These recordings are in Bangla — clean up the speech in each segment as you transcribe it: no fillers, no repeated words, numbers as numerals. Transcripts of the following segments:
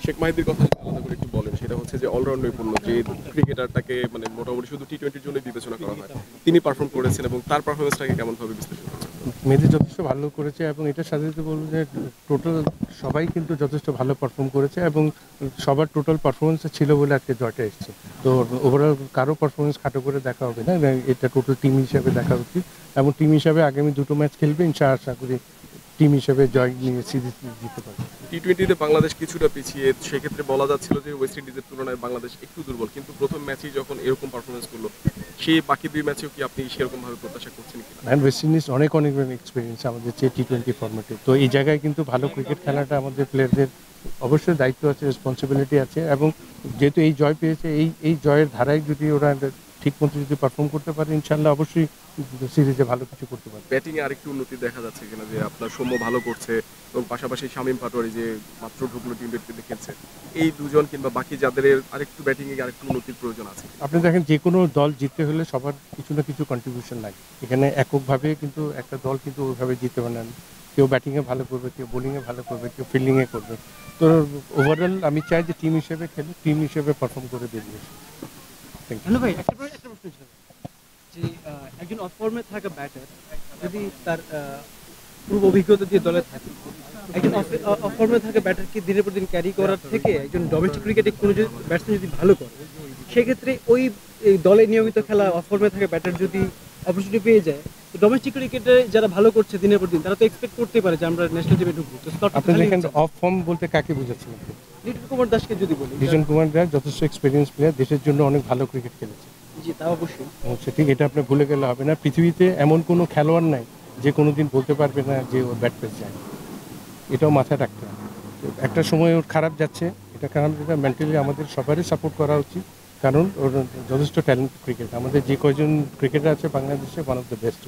শেখ মাহিদির কথা যদি আলাদা করে একটু বলেন, সেটা হচ্ছে যে অলরাউন্ড নৈপুণ্য, যে ক্রিকেটারটাকে মানে মোটামুটি শুধু টি-টোয়েন্টির জন্যই বিবেচনা করা হয়। তিনি পারফর্ম করেছেন এবং তার পারফরম্যান্সটাকে কেমনভাবে বিশ্লেষণ করছেন? মেহেদী যথেষ্ট ভালো করেছে এবং এটার সাথে সাথে বলবো যে টোটাল সবাই কিন্তু যথেষ্ট ভালো পারফর্ম করেছে এবং সবার টোটাল পারফরমেন্স ছিল বলে আজকে জয়টা এসছে। তো ওভারঅল কারো পারফরমেন্স খাটো করে দেখা হবে না, এটা টোটাল টিম হিসাবে দেখা উচিত এবং টিম হিসাবে আগামী দুটো ম্যাচ খেলবে, আশা করি টিম হিসেবে জয় নিয়ে সিরিজ জিততে পারবে। টি-টোয়েন্টিতে বাংলাদেশ কিছুটা পিছিয়ে, সেক্ষেত্রে বলা যাচ্ছিল যে ওয়েস্ট ইন্ডিজের তুলনায় বাংলাদেশ একটু দুর্বল, কিন্তু প্রথম ম্যাচেই যখন এরকম পারফরমেন্স করলো, সেই বাকি দুই ম্যাচেও কি আপনি সেরকমভাবে প্রত্যাশা করছেন কিনা? অ্যান্ড ওয়েস্ট ইন্ডিজ অনেক অনেক এক্সপিরিয়েন্স আমাদের যে টি-20 ফর্মেটে, তো এই জায়গায় কিন্তু ভালো ক্রিকেট খেলাটা আমাদের প্লেয়ারদের অবশ্যই দায়িত্ব আছে, রেসপন্সিবিলিটি আছে এবং যেহেতু এই জয় পেয়েছে, এই জয়ের ধারায় যদি ওরা ঠিকমতো যদি পারফর্ম করতে পারে, ইনশাল্লাহ অবশ্যই সিরিজে ভালো কিছু করতে পারবে। ব্যাটিংয়ে আরেকটু উন্নতি দেখা যাচ্ছে কিনা, যে আপনার সৌম্য ভালো করছে এবং পাশাপাশি শামীম পাটোয়ারি যে মাত্র ঢুকলো টিম ডেটকে খেলছে, এই দুজন কিংবা বাকি যাদের আরেকটু ব্যাটিংয়ে আরেকটু উন্নতির প্রয়োজন আছে? আপনি দেখেন যে কোনো দল জিততে হলে সবার কিছু না কিছু কন্ট্রিবিউশন লাগে, এখানে এককভাবে কিন্তু একটা দল কিন্তু ওইভাবে জিততে পারে না। কেউ ব্যাটিংয়ে ভালো করবে, কেউ বোলিংয়ে ভালো করবে, কেউ ফিল্ডিংয়ে করবে। তো ওভারঅল আমি চাই যে টিম হিসেবে খেলে, টিম হিসেবে পারফর্ম করে বেরিয়ে আসে। ভাই একটা প্রশ্ন ছিল যে একজন অফ ফর্মে থাকা ব্যাটার যদি তার পূর্ব অভিজ্ঞতা দিয়ে দলে থাকে, একজন অফ ফর্মে থাকা ব্যাটারকে দিনের পর দিন ক্যারি করার থেকে একজন ডোমেস্টিক ক্রিকেটে কোনো ব্যাটসম্যান যদি ভালো করে, সেক্ষেত্রে ওই দলে নিয়মিত খেলা অফ ফর্মে থাকা ব্যাটার যদি অপরচুনিটি পেয়ে যায়, তো ডোমেস্টিক ক্রিকেটে যারা ভালো করছে দিনের পর দিন, তারা তো এক্সপেক্ট করতেই পারে যে আমরা ন্যাশনাল টিমে ঢুকবো। তো আপনি দেখেন অফ ফর্ম বলতে কাকে বুঝাচ্ছেন? লিটন কুমার দাসকে যদি বলি, লিটন কুমার দাস যথেষ্ট এক্সপিরিয়েন্স প্লেয়ার, দেশের জন্য অনেক ভালো ক্রিকেট খেলেছে। জি তা অবশ্যই। ঠিক, এটা আপনি ভুলে গেলে হবে না। পৃথিবীতে এমন কোনো খেলোয়াড় নাই যে কোনো দিন বলতে পারবে না যে ওর ব্যাট পেস যায়, এটাও মাথায় রাখতে হবে। তো একটা সময় ওর খারাপ যাচ্ছে, এটা কারণ মেন্টালি আমাদের সবারই সাপোর্ট করা উচিত, কারণ ওর যথেষ্ট ট্যালেন্ট ক্রিকেট, আমাদের যে কয়জন ক্রিকেটার আছে বাংলাদেশে ওয়ান অফ দ্য বেস্ট।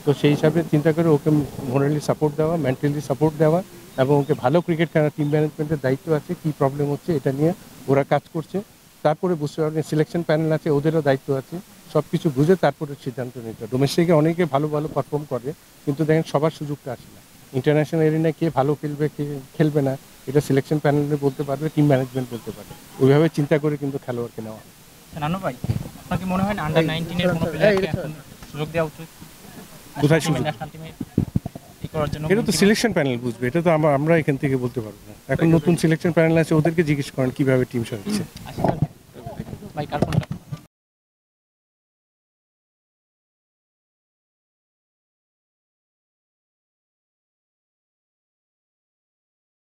তো সেই হিসাবে চিন্তা করে ওকে মোরালি সাপোর্ট দেওয়া, মেন্টালি সাপোর্ট দেওয়া এবং ওকে ভালো ক্রিকেট খেলা, টিম ম্যানেজমেন্টের দায়িত্ব আছে, কী প্রবলেম হচ্ছে এটা নিয়ে ওরা কাজ করছে। তারপরে বুঝতে পারবেন সিলেকশন প্যানেল আছে, ওদেরও দায়িত্ব আছে, সব কিছু বুঝে তারপরে সিদ্ধান্ত নিতে। ডোমেস্টিকে অনেকে ভালো ভালো পারফর্ম করে, কিন্তু দেখেন সবার সুযোগটা আসে না। ইন্টারন্যাশনাল এরিনায় কে ভালো খেলবে, কে খেলবে না, এটা সিলেকশন প্যানেলে বলতে পারবে, টিম ম্যানেজমেন্ট বলতে পারবে। ওইভাবে চিন্তা করে কিন্তু খেলোয়াড়কে নেওয়া হয়। নানু ভাই, আপনার কি মনে হয় না আন্ডার 19 এর কোনো প্লেয়ারকে এখন সুযোগ দেওয়া উচিত কোথায় সুযোগ? ন্যাশনাল টিমে ই করার জন্য? এটা তো সিলেকশন প্যানেল বুঝবে, এটা তো আমরা এখান থেকে বলতে পারবো না। এখন নতুন সিলেকশন প্যানেল আছে, ওদেরকে জিজ্ঞেস করেন কীভাবে টিম সাজাচ্ছে। ভাই কার